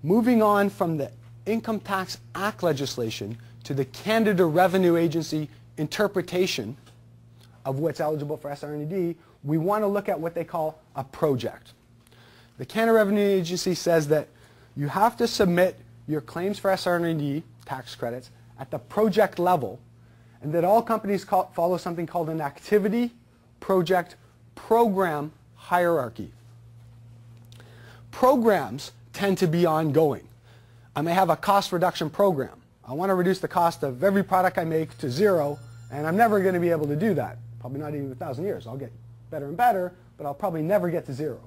moving on from the Income Tax Act legislation to the Canada Revenue Agency interpretation of what's eligible for SR&ED, we want to look at what they call a project. The Canada Revenue Agency says that you have to submit your claims for SR&ED tax credits at the project level, and that all companies follow something called an activity, project, program hierarchy. Programs tend to be ongoing. I may have a cost reduction program. I want to reduce the cost of every product I make to zero, and I'm never going to be able to do that. Probably not even 1,000 years. I'll get better and better, but I'll probably never get to zero.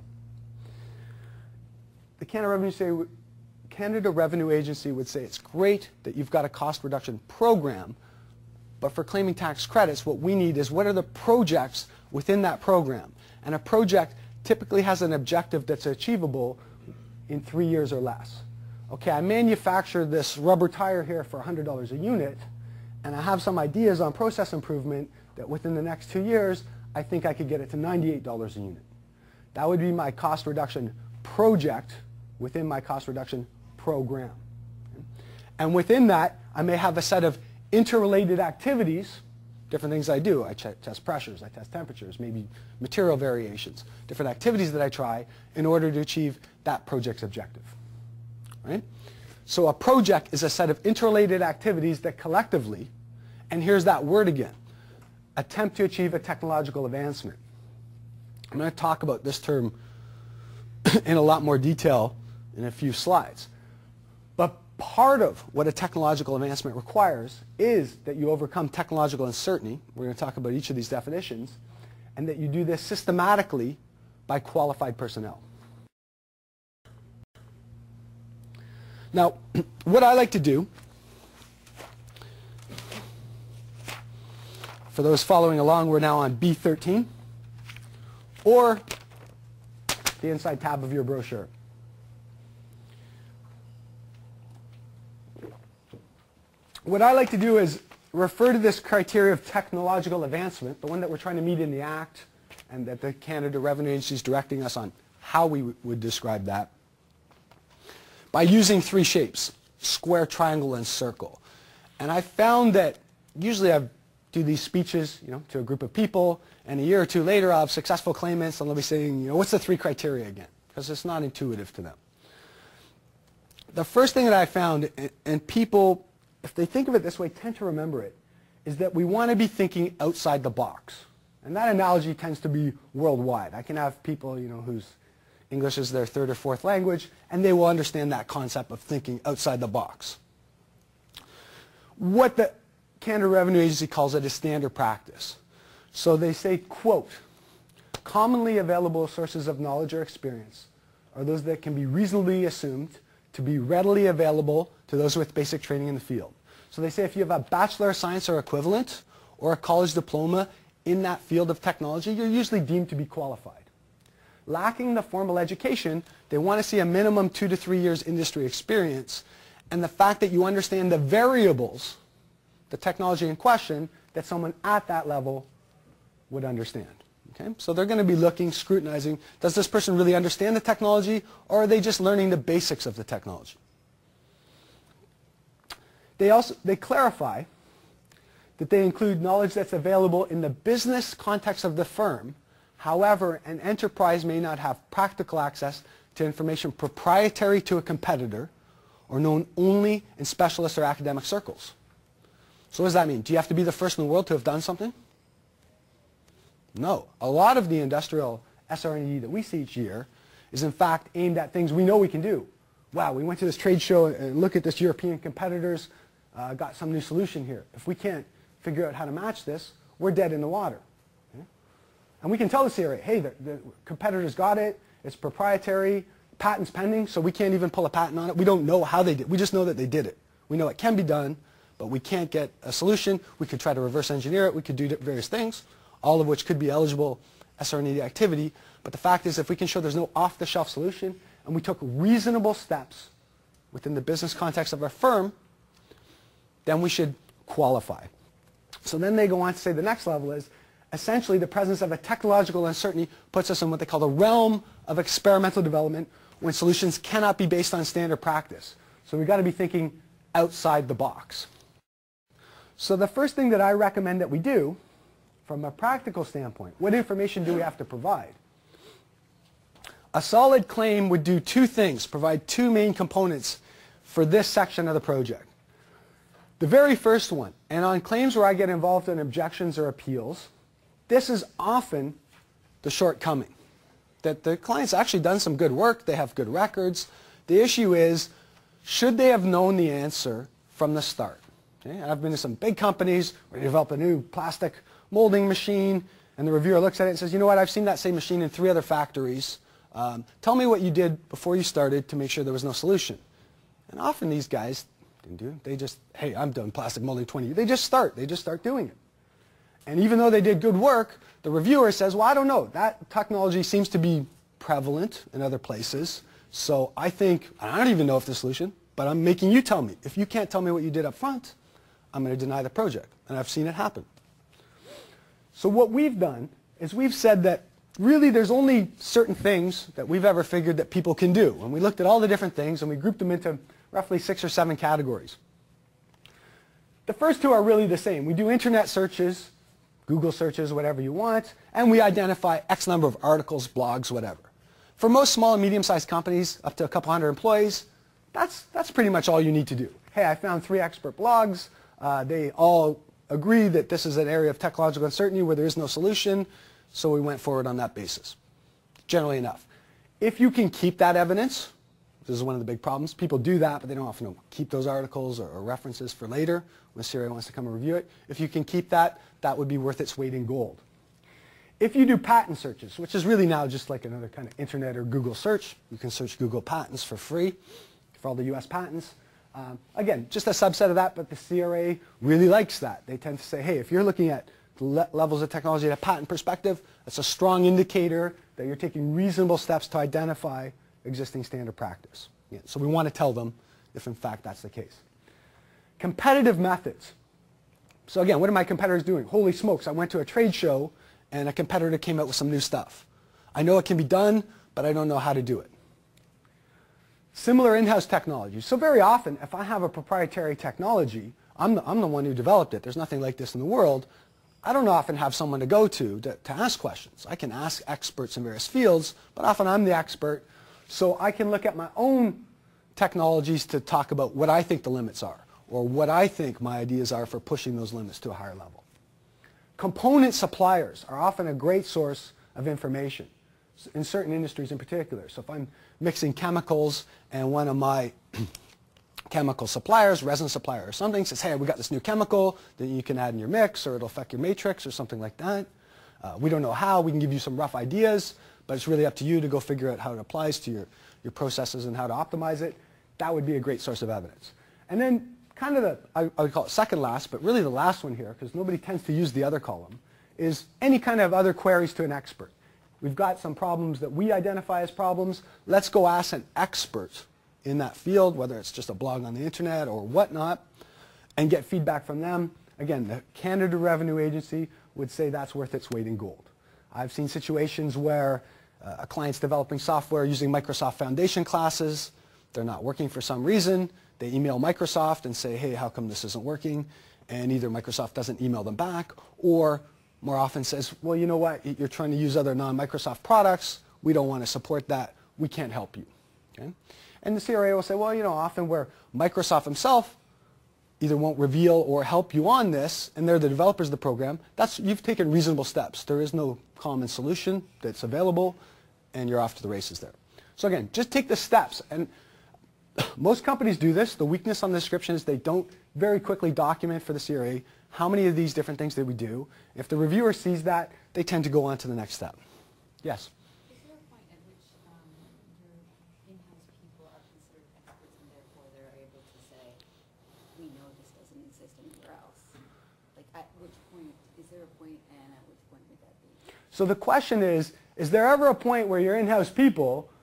The Canada Revenue Agency would say it's great that you've got a cost reduction program, but for claiming tax credits, what we need is what are the projects within that program. And a project typically has an objective that's achievable in 3 years or less. Okay, I manufacture this rubber tire here for $100 a unit, and I have some ideas on process improvement that within the next 2 years, I think I could get it to $98 a unit. That would be my cost reduction project within my cost reduction program. And within that, I may have a set of interrelated activities, different things I do. I test pressures, I test temperatures, maybe material variations, different activities that I try in order to achieve that project's objective. Right? So a project is a set of interrelated activities that collectively, and here's that word again, attempt to achieve a technological advancement. I'm going to talk about this term in a lot more detail in a few slides. But part of what a technological advancement requires is that you overcome technological uncertainty. We're going to talk about each of these definitions, and that you do this systematically by qualified personnel. Now, what I like to do, for those following along, we're now on B13, or the inside tab of your brochure. What I like to do is refer to this criteria of technological advancement, the one that we're trying to meet in the Act, and that the Canada Revenue Agency is directing us on how we would describe that, by using three shapes: square, triangle, and circle. And I found that usually I do these speeches, to a group of people, and a year or two later I'll have successful claimants, and they'll be saying, what's the three criteria again? Because it's not intuitive to them. The first thing that I found, and people, if they think of it this way, tend to remember it, is that we want to be thinking outside the box. And that analogy tends to be worldwide. I can have people, whose English is their third or fourth language, and they will understand that concept of thinking outside the box. What the Canada Revenue Agency calls it is standard practice. So they say, quote, commonly available sources of knowledge or experience are those that can be reasonably assumed to be readily available to those with basic training in the field. So they say if you have a Bachelor of Science or equivalent, or a college diploma in that field of technology, you're usually deemed to be qualified. Lacking the formal education, they want to see a minimum 2 to 3 years industry experience, and the fact that you understand the variables, the technology in question, that someone at that level would understand. Okay? So they're going to be looking, scrutinizing, does this person really understand the technology, or are they just learning the basics of the technology? They clarify that they include knowledge that's available in the business context of the firm. However, an enterprise may not have practical access to information proprietary to a competitor or known only in specialist or academic circles. So what does that mean? Do you have to be the first in the world to have done something? No. A lot of the industrial SR&ED that we see each year is in fact aimed at things we know we can do. Wow, we went to this trade show and look at this European competitors, got some new solution here. If we can't figure out how to match this, we're dead in the water. And we can tell the CRA, hey, the competitors got it, it's proprietary, patent's pending, so we can't even pull a patent on it. We don't know how they did it. We just know that they did it. We know it can be done, but we can't get a solution. We could try to reverse engineer it. We could do various things, all of which could be eligible SR&ED activity. But the fact is, if we can show there's no off-the-shelf solution, and we took reasonable steps within the business context of our firm, then we should qualify. So then they go on to say the next level is, essentially, the presence of a technological uncertainty puts us in what they call the realm of experimental development, when solutions cannot be based on standard practice. So we've got to be thinking outside the box. So the first thing that I recommend that we do, from a practical standpoint, what information do we have to provide? A solid claim would do two things, provide two main components for this section of the project. The very first one, and on claims where I get involved in objections or appeals, this is often the shortcoming. That the client's actually done some good work, they have good records. The issue is, should they have known the answer from the start? Okay? I've been to some big companies where they develop a new plastic molding machine, and the reviewer looks at it and says, you know what, I've seen that same machine in 3 other factories. Tell me what you did before you started to make sure there was no solution. And often these guys didn't do it. They just, hey, I'm done plastic molding 20 years. They just start doing it. And even though they did good work, the reviewer says, well, I don't know. That technology seems to be prevalent in other places. So I think, I don't even know if the solution, but I'm making you tell me. If you can't tell me what you did up front, I'm going to deny the project. And I've seen it happen. So what we've done is we've said that really there's only certain things that we've ever figured that people can do. And we looked at all the different things and we grouped them into roughly 6 or 7 categories. The first 2 are really the same. We do internet searches, Google searches, whatever you want, and we identify X number of articles, blogs, whatever. For most small and medium-sized companies, up to a couple hundred employees, that's pretty much all you need to do. Hey, I found 3 expert blogs. They all agree that this is an area of technological uncertainty where there is no solution, so we went forward on that basis. Generally enough. If you can keep that evidence, this is one of the big problems. People do that, but they don't often keep those articles or references for later when CRA wants to come and review it. If you can keep that, that would be worth its weight in gold. If you do patent searches, which is really now just like another kind of internet or Google search, you can search Google patents for free for all the US patents. Again, just a subset of that, but the CRA really likes that. They tend to say, hey, if you're looking at levels of technology at a patent perspective, that's a strong indicator that you're taking reasonable steps to identify existing standard practice. Yeah, so we want to tell them if in fact that's the case. Competitive methods. So again, what are my competitors doing? Holy smokes, I went to a trade show and a competitor came out with some new stuff. I know it can be done, but I don't know how to do it. Similar in-house technology. So very often, if I have a proprietary technology, I'm the one who developed it. There's nothing like this in the world. I don't often have someone to go to ask questions. I can ask experts in various fields, but often I'm the expert. So I can look at my own technologies to talk about what I think the limits are, or what I think my ideas are for pushing those limits to a higher level. Component suppliers are often a great source of information, in certain industries in particular. So if I'm mixing chemicals and one of my chemical suppliers, resin supplier or something, says, hey, we got this new chemical that you can add in your mix or it'll affect your matrix or something like that. We don't know how. We can give you some rough ideas, but it's really up to you to go figure out how it applies to your processes and how to optimize it. That would be a great source of evidence. And then kind of I would call it second last, but really the last one here, because nobody tends to use the other column, is any kind of other queries to an expert. We've got some problems that we identify as problems. Let's go ask an expert in that field, whether it's just a blog on the internet or whatnot, and get feedback from them. Again, the Canada Revenue Agency would say that's worth its weight in gold. I've seen situations where a client's developing software using Microsoft Foundation classes. They're not working for some reason. They email Microsoft and say, hey, how come this isn't working? And either Microsoft doesn't email them back, or more often says, well, you know what, you're trying to use other non-Microsoft products. We don't want to support that. We can't help you. Okay? And the CRA will say, well, you know, often where Microsoft himself either won't reveal or help you on this, and they're the developers of the program, you've taken reasonable steps. There is no common solution that's available, and you're off to the races there. So again, just take the steps. And most companies do this. The weakness on the description is they don't very quickly document for the CRA how many of these different things did we do. If the reviewer sees that, they tend to go on to the next step. Yes? Is there a point at which your in-house people are considered experts and therefore they're able to say, we know this doesn't exist anywhere else? Like at which point, is there a point and at which point would that be? So the question is there ever a point where your in-house people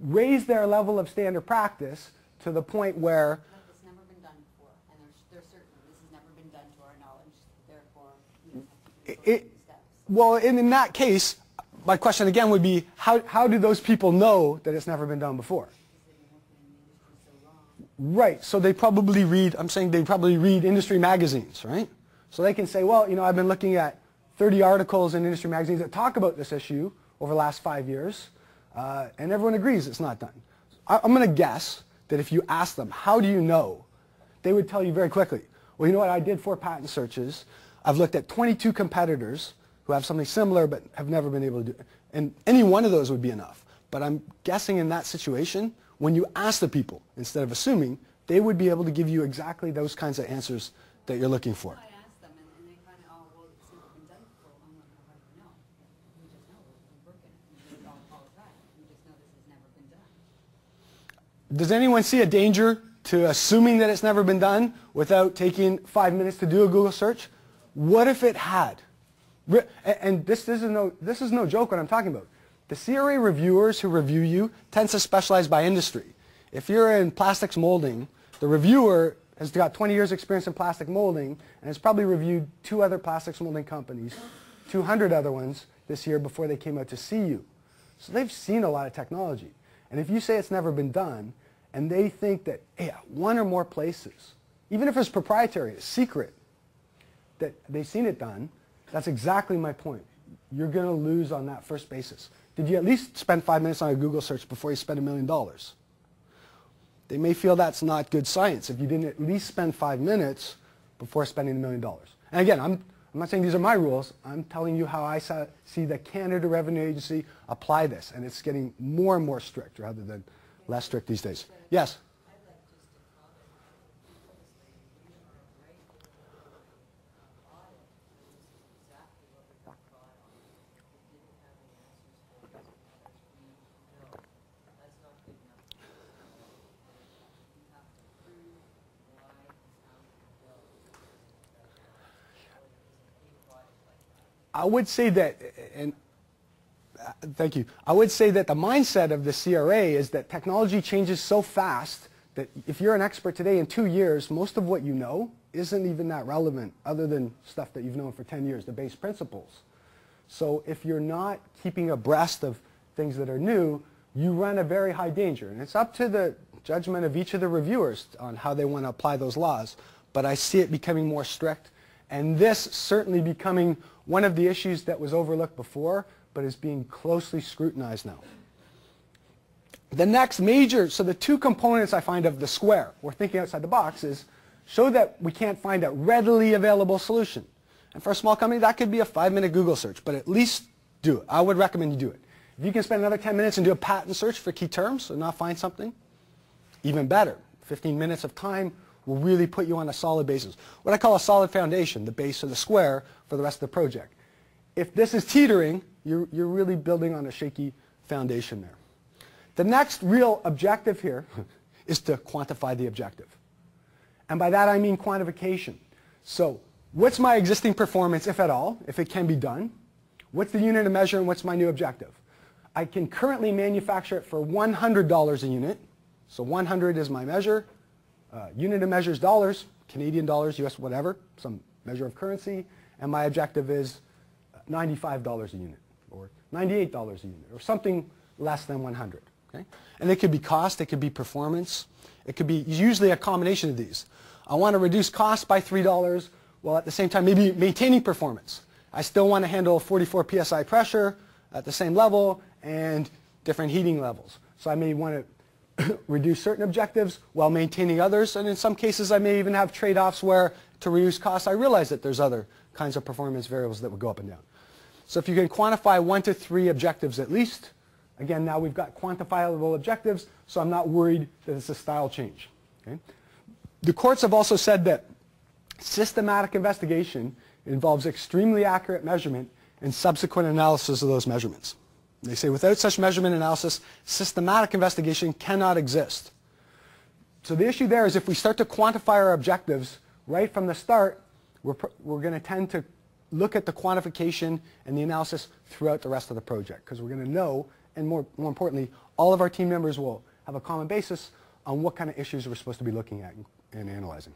raise their level of standard practice to the point where It's never been done before, and they're certain this has never been done to our knowledge, therefore we don't have to do those steps. well, in that case, my question again would be, how do those people know that it's never been done before? Right, so they probably read, I'm saying they probably read industry magazines, right? So they can say, well, you know, I've been looking at 30 articles in industry magazines that talk about this issue over the last 5 years, and everyone agrees it's not done. I'm going to guess that if you ask them, how do you know, they would tell you very quickly, well, you know what, I did 4 patent searches, I've looked at 22 competitors who have something similar but have never been able to do it, and any one of those would be enough. But I'm guessing in that situation, when you ask the people, instead of assuming, they would be able to give you exactly those kinds of answers that you're looking for. I asked them, and they kind of, oh, well, it's never been done before. I'm like, how do you know? We just know. We work in it. We do it all the time. We just know this has never been done. Does anyone see a danger to assuming that it's never been done without taking 5 minutes to do a Google search? What if it had? And this is no joke what I'm talking about. The CRA reviewers who review you tend to specialize by industry. If you're in plastics molding, the reviewer has got 20 years experience in plastic molding and has probably reviewed 2 other plastics molding companies, 200 other ones this year before they came out to see you. So they've seen a lot of technology. And if you say it's never been done, and they think that, hey, 1 or more places, even if it's proprietary, it's secret, that they've seen it done, that's exactly my point. You're going to lose on that first basis. Did you at least spend 5 minutes on a Google search before you spend $1 million? They may feel that's not good science if you didn't at least spend 5 minutes before spending $1 million. And again, I'm not saying these are my rules. I'm telling you how I see the Canada Revenue Agency apply this. And it's getting more and more strict rather than less strict these days. Yes? I would say that, and thank you, I would say that the mindset of the CRA is that technology changes so fast that if you're an expert today, in 2 years, most of what you know isn't even that relevant other than stuff that you've known for 10 years, the base principles. So if you're not keeping abreast of things that are new, you run a very high danger. And it's up to the judgment of each of the reviewers on how they want to apply those laws. But I see it becoming more strict. And this certainly becoming one of the issues that was overlooked before, but is being closely scrutinized now. The next major, so the 2 components I find of the square, or thinking outside the box, is show that we can't find a readily available solution. And for a small company, that could be a 5-minute Google search, but at least do it. I would recommend you do it. If you can spend another 10 minutes and do a patent search for key terms and not find something, even better. 15 minutes of time will really put you on a solid basis. What I call a solid foundation, the base of the square for the rest of the project. If this is teetering, you're really building on a shaky foundation there. The next real objective here is to quantify the objective. And by that I mean quantification. So what's my existing performance, if at all, if it can be done? What's the unit of measure and what's my new objective? I can currently manufacture it for $100 a unit. So 100 is my measure. Unit of measure is dollars, Canadian dollars, US whatever, some measure of currency, and my objective is $95 a unit, or $98 a unit, or something less than 100. Okay? And it could be cost, it could be performance, it could be usually a combination of these. I want to reduce cost by $3, while at the same time maybe maintaining performance. I still want to handle 44 psi pressure at the same level and different heating levels. So I may want to reduce certain objectives while maintaining others, and in some cases I may even have trade-offs where to reduce costs I realize that there's other kinds of performance variables that would go up and down. So if you can quantify 1 to 3 objectives at least, again now we've got quantifiable objectives, so I'm not worried that it's a style change. Okay? The courts have also said that systematic investigation involves extremely accurate measurement and subsequent analysis of those measurements. They say without such measurement analysis, systematic investigation cannot exist. So the issue there is if we start to quantify our objectives right from the start, we're going to tend to look at the quantification and the analysis throughout the rest of the project, because we're going to know, and more importantly, all of our team members will have a common basis on what kind of issues we're supposed to be looking at and analyzing.